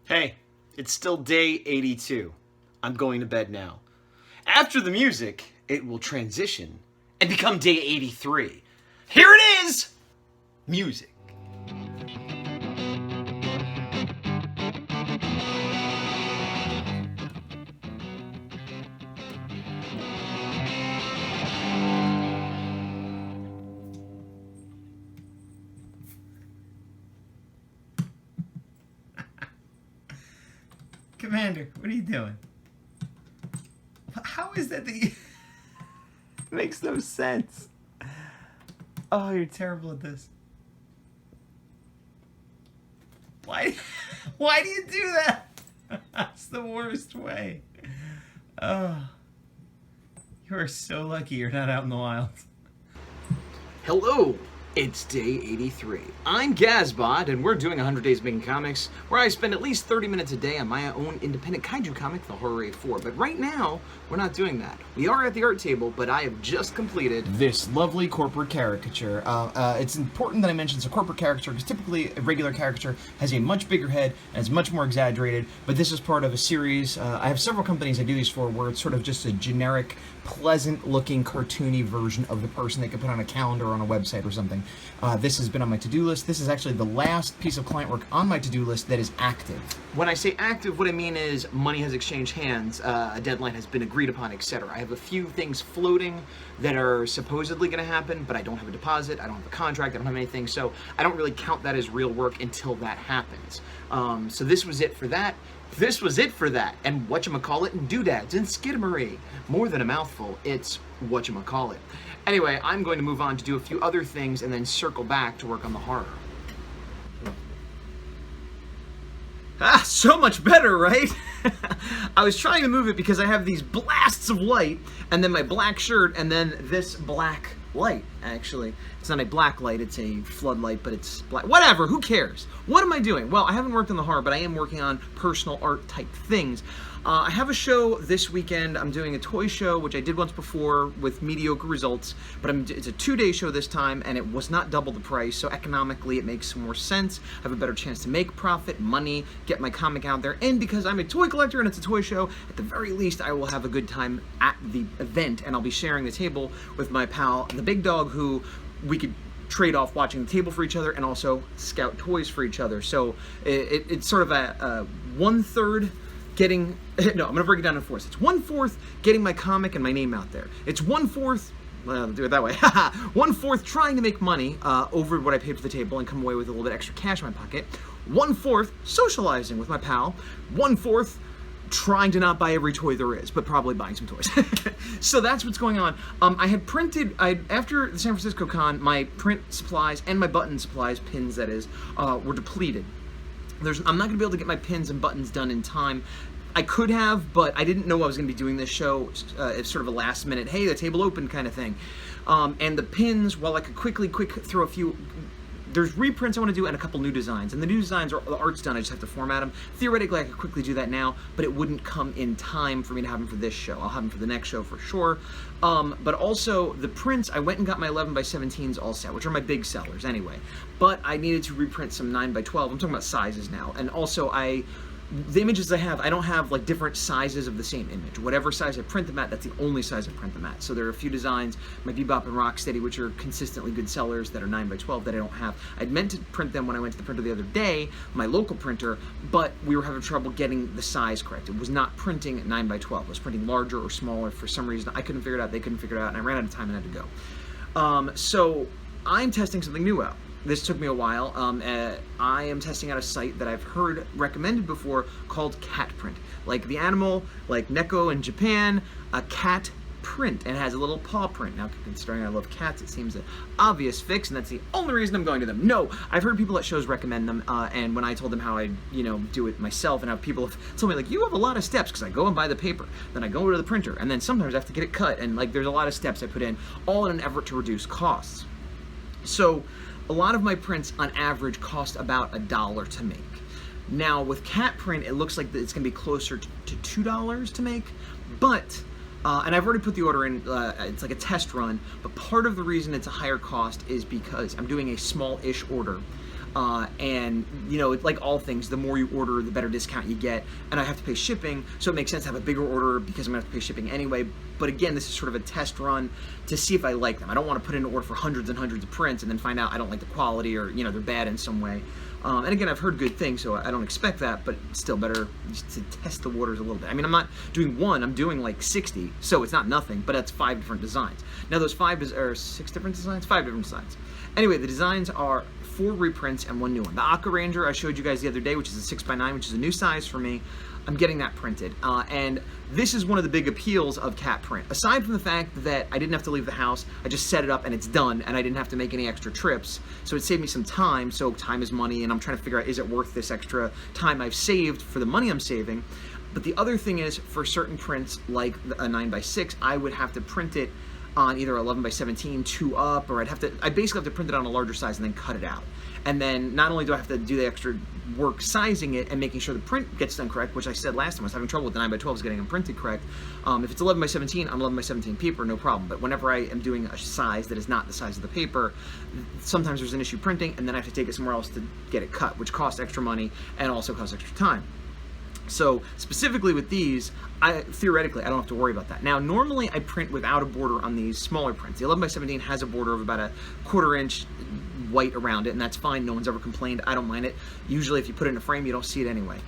Hey, it's still day 82. I'm going to bed now. After the music, it will transition and become day 83. Here it is! Music. Commander, what are you doing? How is that the... Makes no sense. Oh, you're terrible at this. Why do you do that? That's the worst way. Oh. You are so lucky you're not out in the wild. Hello, it's day 83. I'm Gazbot, and we're doing 100 Days Making Comics, where I spend at least 30 minutes a day on my own independent kaiju comic, the Horror A4. But right now, we're not doing that. We are at the art table, but I have just completed this lovely corporate caricature. It's important that I mention it's a corporate caricature because typically a regular caricature has a much bigger head and is much more exaggerated, but this is part of a series. I have several companies I do these for where it's sort of just a generic, pleasant-looking, cartoony version of the person they could put on a calendar or on a website or something. This has been on my to-do list. This is actually the last piece of client work on my to-do list that is active. When I say active, what I mean is money has exchanged hands, a deadline has been agreed upon, etc. I have a few things floating that are supposedly going to happen, but I don't have a deposit, I don't have a contract, I don't have anything, so I don't really count that as real work until that happens. So this was it for that. This was it for that, and whatchamacallit, and doodads, and skidamarie. More than a mouthful, it's whatchamacallit. Anyway, I'm going to move on to do a few other things and then circle back to work on the horror. Ah, so much better, right? I was trying to move it because I have these blasts of light, and then my black shirt, and then this black light, actually. It's not a black light, it's a floodlight, but it's black. Whatever, who cares? What am I doing? Well, I haven't worked on the horror, but I am working on personal art type things. I have a show this weekend. I'm doing a toy show, which I did once before with mediocre results, but it's a 2-day show this time, and it was not double the price, so economically it makes more sense. I have a better chance to make profit, money, get my comic out there, and because I'm a toy collector and it's a toy show, at the very least I will have a good time at the event, and I'll be sharing the table with my pal, the big dog, who we could trade off watching the table for each other and also scout toys for each other. So it's sort of a 1/3 getting, no, I'm gonna break it down in fourths. It's 1/4 getting my comic and my name out there. It's 1/4, well, do it that way, 1/4 trying to make money over what I paid for the table and come away with a little bit extra cash in my pocket. 1/4 socializing with my pal. 1/4 trying to not buy every toy there is, but probably buying some toys. So that's what's going on. I had printed, after the San Francisco Con, my print supplies and my button supplies, pins that is, were depleted. I'm not going to be able to get my pins and buttons done in time. I could have, but I didn't know I was going to be doing this show. It's sort of a last minute, hey, the table opened kind of thing. And the pins, while I could quick throw a few, there's reprints I want to do and a couple new designs. And the new designs, the art's done, I just have to format them. Theoretically, I could quickly do that now, but it wouldn't come in time for me to have them for this show. I'll have them for the next show for sure. But also, the prints, I went and got my 11x17s all set, which are my big sellers anyway. But I needed to reprint some 9x12. I'm talking about sizes now. And also, the images I have, I don't have like different sizes of the same image. Whatever size I print them at, that's the only size I print them at. So there are a few designs, my Bebop and Rocksteady, which are consistently good sellers that are 9x12 that I don't have. I'd meant to print them when I went to the printer the other day, my local printer, but we were having trouble getting the size correct. It was not printing at 9x12. It was printing larger or smaller for some reason. I couldn't figure it out, they couldn't figure it out, and I ran out of time and had to go. So I'm testing something new out. This took me a while. I am testing out a site that I've heard recommended before called Cat Print. Like the animal, like Neko in Japan, a cat print, and it has a little paw print. Now, considering I love cats, it seems an obvious fix, and that's the only reason I'm going to them. No, I've heard people at shows recommend them, and when I told them how I, do it myself, and how people have told me, like, you have a lot of steps, because I go and buy the paper, then I go to the printer, and then sometimes I have to get it cut, and like, there's a lot of steps I put in, all in an effort to reduce costs. So, a lot of my prints, on average, cost about $1 to make. Now, with cat print, it looks like it's going to be closer to $2 to make, but, and I've already put the order in, it's like a test run, but part of the reason it's a higher cost is because I'm doing a small-ish order. And you know, like all things, the more you order, the better discount you get, and I have to pay shipping, so it makes sense to have a bigger order because I'm gonna have to pay shipping anyway. But again, this is sort of a test run to see if I like them. I don't want to put in an order for hundreds and hundreds of prints and then find out I don't like the quality, or you know, they're bad in some way. And again, I've heard good things, so I don't expect that, but still better to test the waters a little bit. I mean, I'm not doing one, I'm doing like 60, so it's not nothing, but that's 5 different designs. Now those 6 different designs? 5 different designs. Anyway, the designs are 4 reprints and 1 new one. The Aqua Ranger I showed you guys the other day, which is a 6x9, which is a new size for me. I'm getting that printed, and this is one of the big appeals of cat print. Aside from the fact that I didn't have to leave the house, I just set it up and it's done, and I didn't have to make any extra trips, so it saved me some time. So time is money, and I'm trying to figure out, is it worth this extra time I've saved for the money I'm saving? But the other thing is, for certain prints like a 9x6, I would have to print it on either 11x17, 2 up, or I basically have to print it on a larger size and then cut it out. And then not only do I have to do the extra work sizing it and making sure the print gets done correct, which I said last time, I was having trouble with the 9x12s getting them printed correct. If it's 11x17 on 11x17 paper, no problem. But whenever I am doing a size that is not the size of the paper, sometimes there's an issue printing, and then I have to take it somewhere else to get it cut, which costs extra money and also costs extra time. So specifically with these, theoretically, I don't have to worry about that. Now, normally I print without a border on these smaller prints. The 11x17 has a border of about a 1/4 inch white around it, and that's fine. No one's ever complained. I don't mind it. Usually if you put it in a frame, you don't see it anyway.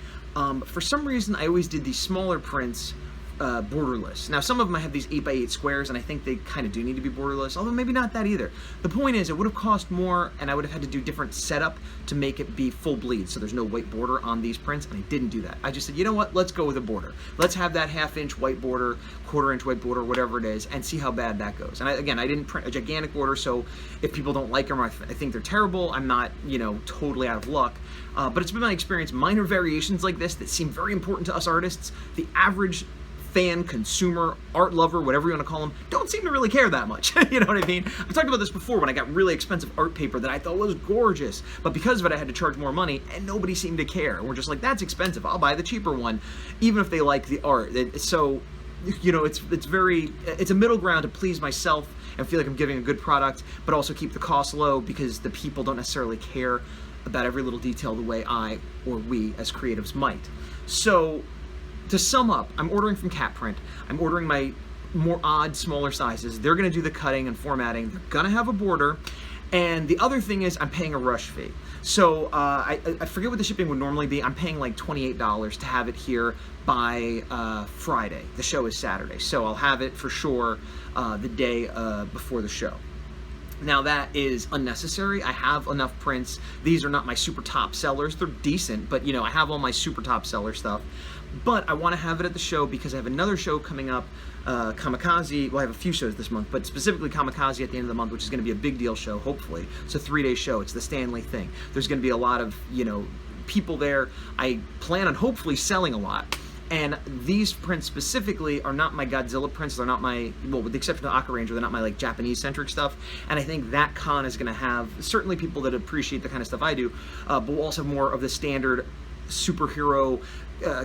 For some reason, I always did these smaller prints borderless. Now, some of them I have these 8x8 squares, and I think they kind of do need to be borderless, although maybe not that either. The point is, it would have cost more, and I would have had to do different setup to make it be full bleed, so there's no white border on these prints, and I didn't do that. I just said, you know what, let's go with a border. Let's have that 1/2 inch white border, 1/4 inch white border, whatever it is, and see how bad that goes. And again, I didn't print a gigantic border, so if people don't like them or I think they're terrible, I'm not, you know, totally out of luck. But it's been my experience, minor variations like this that seem very important to us artists, the average fan, consumer, art lover, whatever you want to call them, don't seem to really care that much. You know what I mean? I've talked about this before when I got really expensive art paper that I thought was gorgeous, but because of it I had to charge more money and nobody seemed to care. And we're just like, that's expensive, I'll buy the cheaper one, even if they like the art. So, you know, it's a middle ground to please myself and feel like I'm giving a good product, but also keep the cost low because the people don't necessarily care about every little detail the way I or we as creatives might. So, to sum up, I'm ordering from Cat Print. I'm ordering my more odd, smaller sizes. They're going to do the cutting and formatting. They're going to have a border. And the other thing is I'm paying a rush fee. So I forget what the shipping would normally be. I'm paying like $28 to have it here by Friday. The show is Saturday. So I'll have it for sure the day before the show. Now that is unnecessary. I have enough prints. These are not my super top sellers. They're decent, but you know, I have all my super top seller stuff. But I want to have it at the show because I have another show coming up, Kamikaze. Well, I have a few shows this month, but specifically Kamikaze at the end of the month, which is going to be a big deal show, hopefully. It's a 3-day show. It's the Stanley thing. There's going to be a lot of, you know, people there. I plan on hopefully selling a lot. And these prints specifically are not my Godzilla prints. They're not my, well, with the exception of the Aqua Ranger, they're not my like Japanese-centric stuff. And I think that con is going to have certainly people that appreciate the kind of stuff I do, but we'll also have more of the standard superhero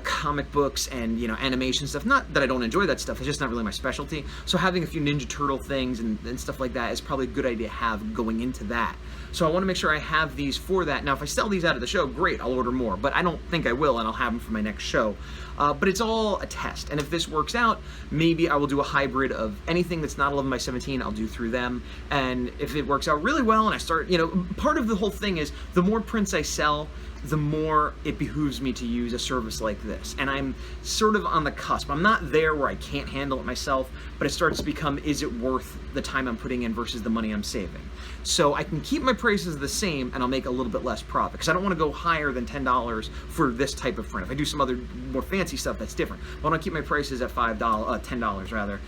comic books and, you know, animation stuff. Not that I don't enjoy that stuff, it's just not really my specialty. So having a few Ninja Turtle things and stuff like that is probably a good idea to have going into that. So I want to make sure I have these for that. Now, if I sell these out of the show, great, I'll order more, but I don't think I will, and I'll have them for my next show. But it's all a test, and if this works out, maybe I will do a hybrid of anything that's not 11x17, I'll do through them, and if it works out really well and I start, you know, part of the whole thing is the more prints I sell, the more it behooves me to use a service like this. And I'm sort of on the cusp. I'm not there where I can't handle it myself, but it starts to become, is it worth the time I'm putting in versus the money I'm saving? So I can keep my prices the same and I'll make a little bit less profit, because I don't want to go higher than $10 for this type of print. If I do some other more fancy stuff, that's different. But I want to keep my prices at $10 rather,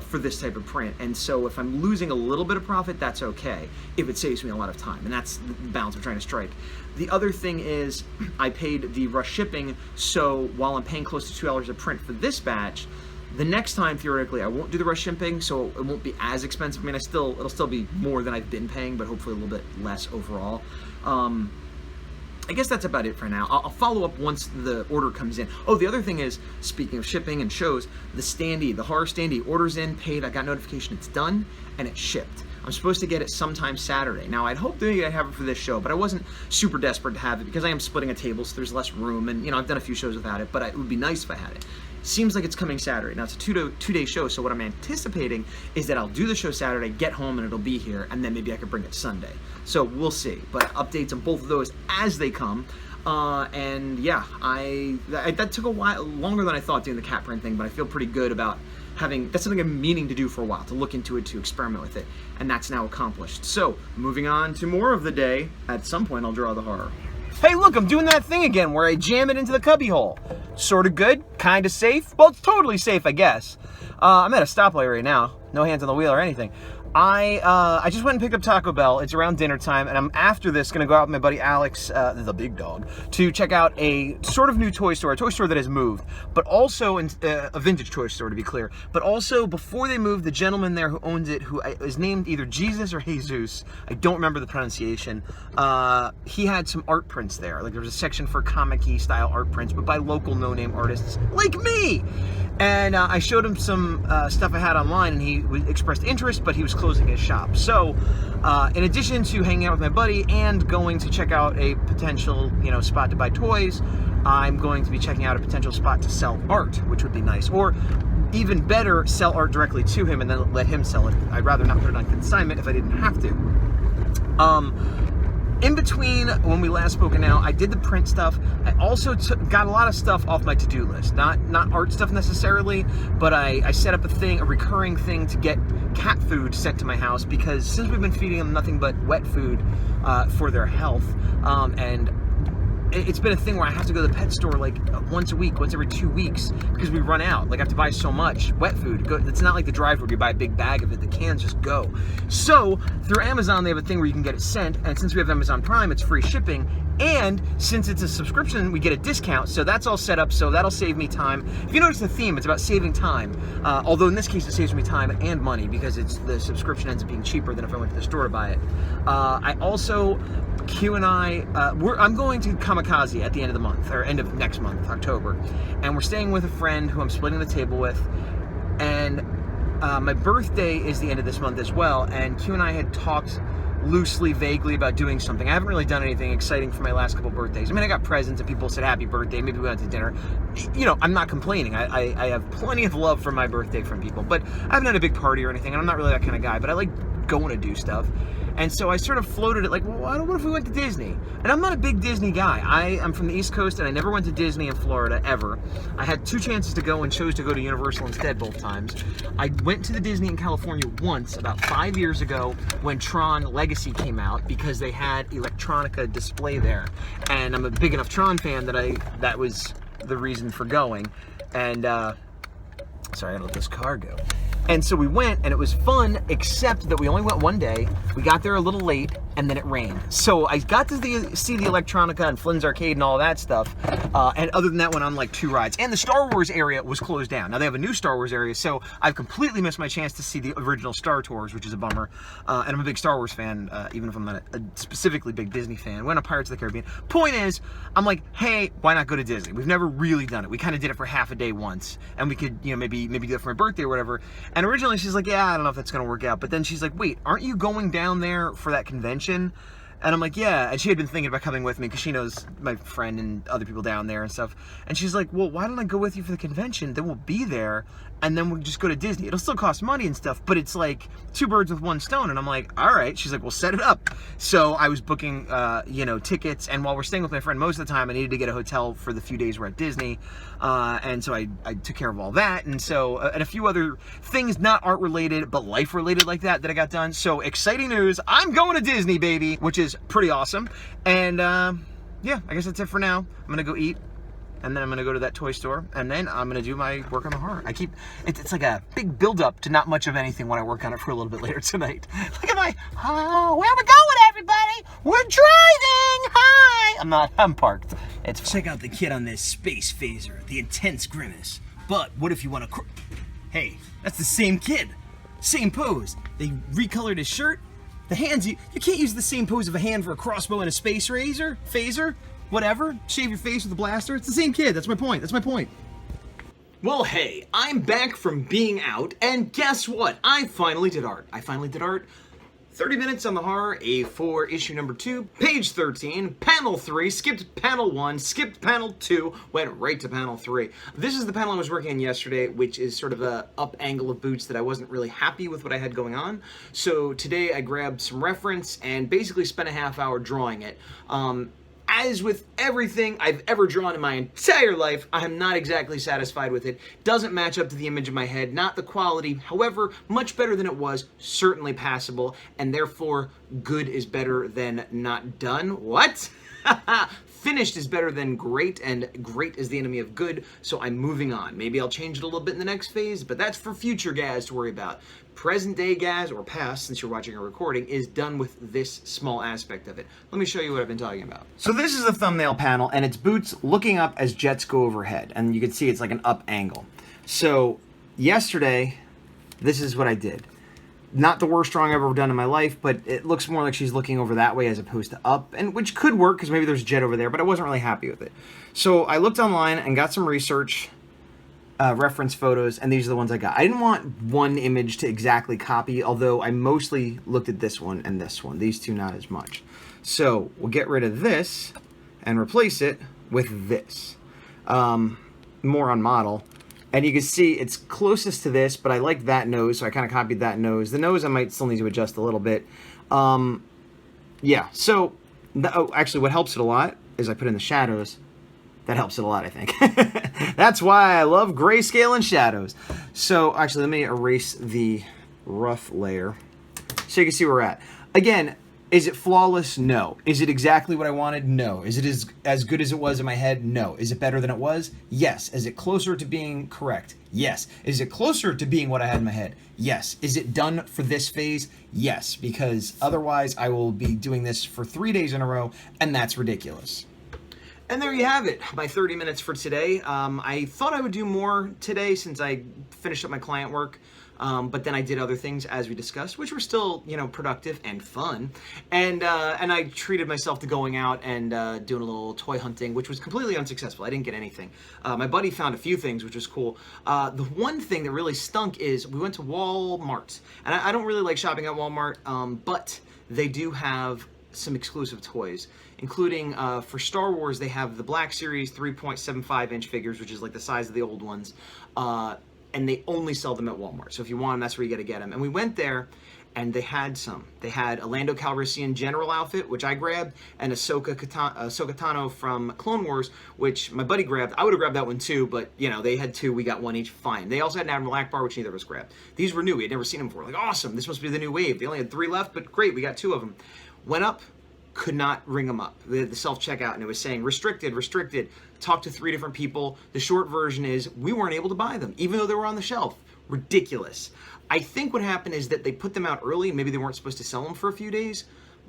for this type of print. And so if I'm losing a little bit of profit, that's okay, if it saves me a lot of time. And that's the balance I'm trying to strike. The other thing is I paid the rush shipping, so while I'm paying close to $2 a print for this batch, the next time, theoretically, I won't do the rush shipping, so it won't be as expensive. I mean, it'll still be more than I've been paying, but hopefully a little bit less overall. I guess that's about it for now. I'll follow up once the order comes in. Oh, the other thing is, speaking of shipping and shows, the standee, the horror standee, order's in, paid, I got notification it's done, and it's shipped. I'm supposed to get it sometime Saturday. Now, I'd hoped maybe I'd have it for this show, but I wasn't super desperate to have it because I am splitting a table, so there's less room, and, you know, I've done a few shows without it, but it would be nice if I had it. Seems like it's coming Saturday. Now, it's a two-day show, so what I'm anticipating is that I'll do the show Saturday, get home, and it'll be here, and then maybe I could bring it Sunday. So we'll see, but updates on both of those as they come. And yeah, that took a while, longer than I thought doing the cat print thing, but I feel pretty good about that's something I'm meaning to do for a while, to look into it, to experiment with it, and that's now accomplished. So, moving on to more of the day, at some point I'll draw the horror. Hey look, I'm doing that thing again where I jam it into the cubby hole. Sort of good, kind of safe. Well, it's totally safe, I guess. I'm at a stoplight right now, no hands on the wheel or anything. I just went and picked up Taco Bell. It's around dinner time, and I'm after this gonna go out with my buddy Alex, the big dog, to check out a sort of new toy store, a toy store that has moved, but also a vintage toy store, to be clear. But also, before they moved, the gentleman there who owns it, who is named either Jesus or Jesus, I don't remember the pronunciation, he had some art prints there. Like, there was a section for comic-y style art prints, but by local no-name artists like me. And I showed him some stuff I had online, and he expressed interest, but he was closing his shop. So, in addition to hanging out with my buddy and going to check out a potential, you know, spot to buy toys, I'm going to be checking out a potential spot to sell art, which would be nice. Or, even better, sell art directly to him and then let him sell it. I'd rather not put it on consignment if I didn't have to. In between when we last spoke and now, I did the print stuff. I also got a lot of stuff off my to-do list. Not art stuff necessarily, but I set up a recurring thing to get cat food sent to my house, because since we've been feeding them nothing but wet food for their health, and it's been a thing where I have to go to the pet store like once a week, once every 2 weeks, because we run out. Like, I have to buy so much wet food. It's not like the drive where you buy a big bag of it. The cans just go. So through Amazon, they have a thing where you can get it sent, and since we have Amazon Prime, it's free shipping. And since it's a subscription, we get a discount, so that's all set up, so that'll save me time. If you notice the theme, it's about saving time. Although in this case, it saves me time and money, because the subscription ends up being cheaper than if I went to the store to buy it. I also, Q and I'm going to Kamikaze at the end of the month, or end of next month, October. And we're staying with a friend who I'm splitting the table with. And my birthday is the end of this month as well, and Q and I had talked loosely, vaguely about doing something. I haven't really done anything exciting for my last couple birthdays. I mean, I got presents and people said happy birthday, maybe we went to dinner. You know, I'm not complaining. I have plenty of love for my birthday from people, but I haven't had a big party or anything, and I'm not really that kind of guy, but I like going to do stuff. And so I sort of floated it like, well, what if we went to Disney? And I'm not a big Disney guy. I'm from the East Coast, and I never went to Disney in Florida, ever. I had 2 chances to go and chose to go to Universal instead both times. I went to the Disney in California once, about 5 years ago, when Tron Legacy came out, because they had electronica display there. And I'm a big enough Tron fan that was the reason for going. And, sorry, I gotta let this car go. And so we went, and it was fun, except that we only went one day. We got there a little late, and then it rained. So I got to see the electronica and Flynn's Arcade and all that stuff. And other than that, went on like 2 rides. And the Star Wars area was closed down. Now they have a new Star Wars area, so I've completely missed my chance to see the original Star Tours, which is a bummer. And I'm a big Star Wars fan, even if I'm not a specifically big Disney fan. Went on Pirates of the Caribbean. Point is, I'm like, hey, why not go to Disney? We've never really done it. We kind of did it for half a day once, and we could, you know, maybe do it for my birthday or whatever. And originally she's like, yeah, I don't know if that's gonna work out. But then she's like, wait, aren't you going down there for that convention? And I'm like, yeah. And she had been thinking about coming with me because she knows my friend and other people down there and stuff. And she's like, well, why don't I go with you for the convention? Then we'll be there, and then we'll just go to Disney. It'll still cost money and stuff, but it's like 2 birds with 1 stone. And I'm like, all right. She's like, well, set it up. So I was booking, you know, tickets. And while we're staying with my friend most of the time, I needed to get a hotel for the few days we're at Disney. And so I took care of all that. And so, and a few other things, not art related, but life related like that I got done. So exciting news. I'm going to Disney, baby, which is pretty awesome. And yeah, I guess that's it for now. I'm gonna go eat, and then I'm gonna go to that toy store, and then I'm gonna do my work on the horror. It's like a big build up to not much of anything when I work on it for a little bit later tonight. Look at my, oh, where are we going, everybody? We're driving, hi! I'm parked. Check out the kid on this space phaser, the intense grimace. But what if you want to, hey, that's the same kid, same pose. They recolored his shirt. The hands, you can't use the same pose of a hand for a crossbow and a space phaser, whatever. Shave your face with a blaster. It's the same kid. That's my point. Well, hey, I'm back from being out, and guess what? I finally did art. 30 minutes on the Horror A4 issue number 2, page 13, panel 3, skipped panel 1, skipped panel 2, went right to panel 3. This is the panel I was working on yesterday, which is sort of a up angle of boots that I wasn't really happy with what I had going on. So today I grabbed some reference and basically spent a half hour drawing it. As with everything I've ever drawn in my entire life, I am not exactly satisfied with it. Doesn't match up to the image in my head, not the quality. However, much better than it was, certainly passable, and therefore good is better than not done. What? Finished is better than great, and great is the enemy of good, so I'm moving on. Maybe I'll change it a little bit in the next phase, but that's for future Gaz to worry about. Present day Gaz, or past, since you're watching a recording, is done with this small aspect of it. Let me show you what I've been talking about. So this is the thumbnail panel, and it's boots looking up as jets go overhead, and you can see it's like an up angle. So yesterday, this is what I did. Not the worst drawing I've ever done in my life, but it looks more like she's looking over that way as opposed to up, and which could work because maybe there's a jet over there, but I wasn't really happy with it. So I looked online and got some research, reference photos, and these are the ones I got. I didn't want one image to exactly copy, although I mostly looked at this one and this one. These two not as much. So we'll get rid of this and replace it with this. More on model. And you can see it's closest to this, but I like that nose, so I kind of copied that nose. The nose I might still need to adjust a little bit. Yeah, so, actually what helps it a lot is I put in the shadows. That helps it a lot, I think. That's why I love grayscale and shadows. So, actually, let me erase the rough layer so you can see where we're at. Again, is it flawless? No. Is it exactly what I wanted? No. Is it as good as it was in my head? No. Is it better than it was? Yes. Is it closer to being correct? Yes. Is it closer to being what I had in my head? Yes. Is it done for this phase? Yes. Because otherwise I will be doing this for 3 days in a row, and that's ridiculous. And there you have it, my 30 minutes for today. I thought I would do more today since I finished up my client work. But then I did other things, as we discussed, which were still, you know, productive and fun. And I treated myself to going out and doing a little toy hunting, which was completely unsuccessful. I didn't get anything. My buddy found a few things, which was cool. The one thing that really stunk is we went to Walmart. And I don't really like shopping at Walmart, but they do have some exclusive toys, including for Star Wars, they have the Black Series 3.75-inch figures, which is like the size of the old ones. And they only sell them at Walmart. So if you want them, that's where you got to get them. And we went there, and they had some. They had a Lando Calrissian General outfit, which I grabbed, and Ahsoka Tano from Clone Wars, which my buddy grabbed. I would have grabbed that one too, but, you know, they had two. We got one each. Fine. They also had an Admiral Akbar, which neither of us grabbed. These were new. We had never seen them before. Like, awesome. This must be the new wave. They only had 3 left, but great. We got 2 of them. Went up. Could not ring them up. The self-checkout, and it was saying restricted, restricted. Talked to 3 different people. The short version is we weren't able to buy them, even though they were on the shelf. Ridiculous. I think what happened is that they put them out early. Maybe they weren't supposed to sell them for a few days,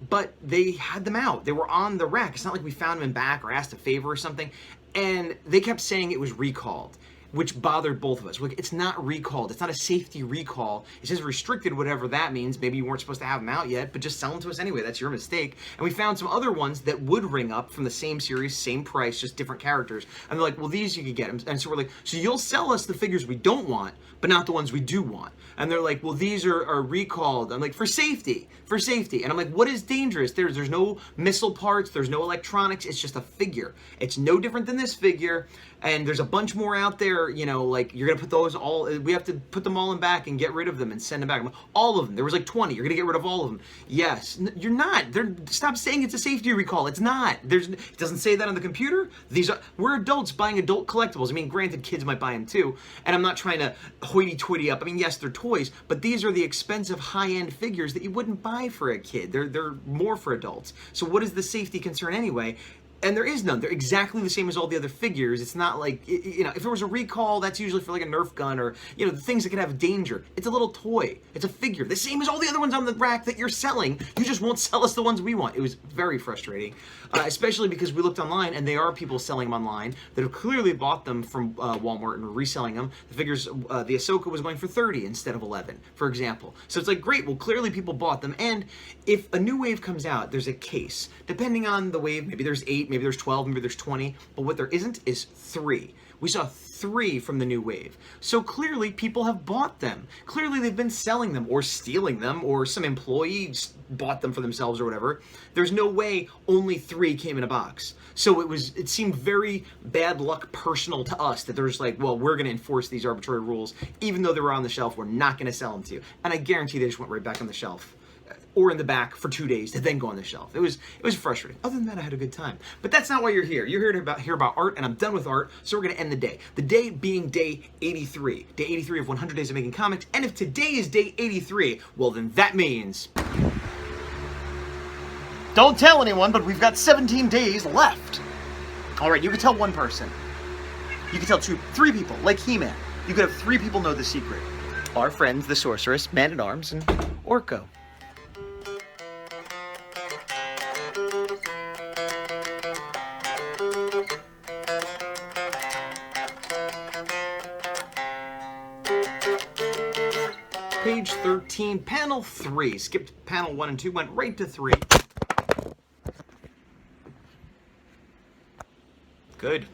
but they had them out. They were on the rack. It's not like we found them in back or asked a favor or something. And they kept saying it was recalled, which bothered both of us. Like, it's not recalled. It's not a safety recall. It says restricted, whatever that means. Maybe you weren't supposed to have them out yet, but just sell them to us anyway. That's your mistake. And we found some other ones that would ring up from the same series, same price, just different characters. And they're like, well, these you could get them. And so we're like, so you'll sell us the figures we don't want, but not the ones we do want. And they're like, well, these are recalled. I'm like, for safety, for safety. And I'm like, what is dangerous? There's no missile parts. There's no electronics. It's just a figure. It's no different than this figure. And there's a bunch more out there, you know, like, you're going to put those all, we have to put them all in back and get rid of them and send them back. All of them. There was like 20. You're going to get rid of all of them. Yes. You're not. Stop saying it's a safety recall. It's not. It doesn't say that on the computer. We're adults buying adult collectibles. I mean, granted, kids might buy them too. And I'm not trying to hoity-toity up. I mean, yes, they're toys, but these are the expensive high-end figures that you wouldn't buy for a kid. They're more for adults. So what is the safety concern anyway? And there is none. They're exactly the same as all the other figures. It's not like, you know, if there was a recall, that's usually for like a Nerf gun or, you know, the things that could have danger. It's a little toy. It's a figure. The same as all the other ones on the rack that you're selling. You just won't sell us the ones we want. It was very frustrating, especially because we looked online and there are people selling them online that have clearly bought them from Walmart and are reselling them. The figures, the Ahsoka was going for 30 instead of 11, for example. So it's like, great, well, clearly people bought them. And if a new wave comes out, there's a case. Depending on the wave, maybe there's 8, maybe there's 12, maybe there's 20, but what there isn't is 3. We saw 3 from the new wave. So clearly people have bought them. Clearly they've been selling them or stealing them, or some employees bought them for themselves or whatever. There's no way only 3 came in a box. So it seemed very bad luck personal to us that there's like, well, we're gonna enforce these arbitrary rules. Even though they were on the shelf, we're not gonna sell them to you. And I guarantee they just went right back on the shelf. Or in the back for 2 days to then go on the shelf. It was frustrating. Other than that, I had a good time. But that's not why you're here. You're here to hear about art, and I'm done with art, so we're going to end the day. The day being day 83. Day 83 of 100 Days of Making Comics. And if today is day 83, well then that means... Don't tell anyone, but we've got 17 days left. Alright, you can tell one person. You can tell 3 people, like He-Man. You could have 3 people know the secret. Our friends, the Sorceress, Man-at-Arms, and Orko. Page 13, panel 3. Skipped panel 1 and 2, went right to 3. Good.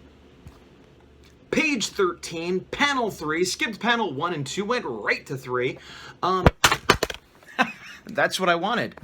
Page 13, panel 3. Skipped panel 1 and 2, went right to 3. That's what I wanted.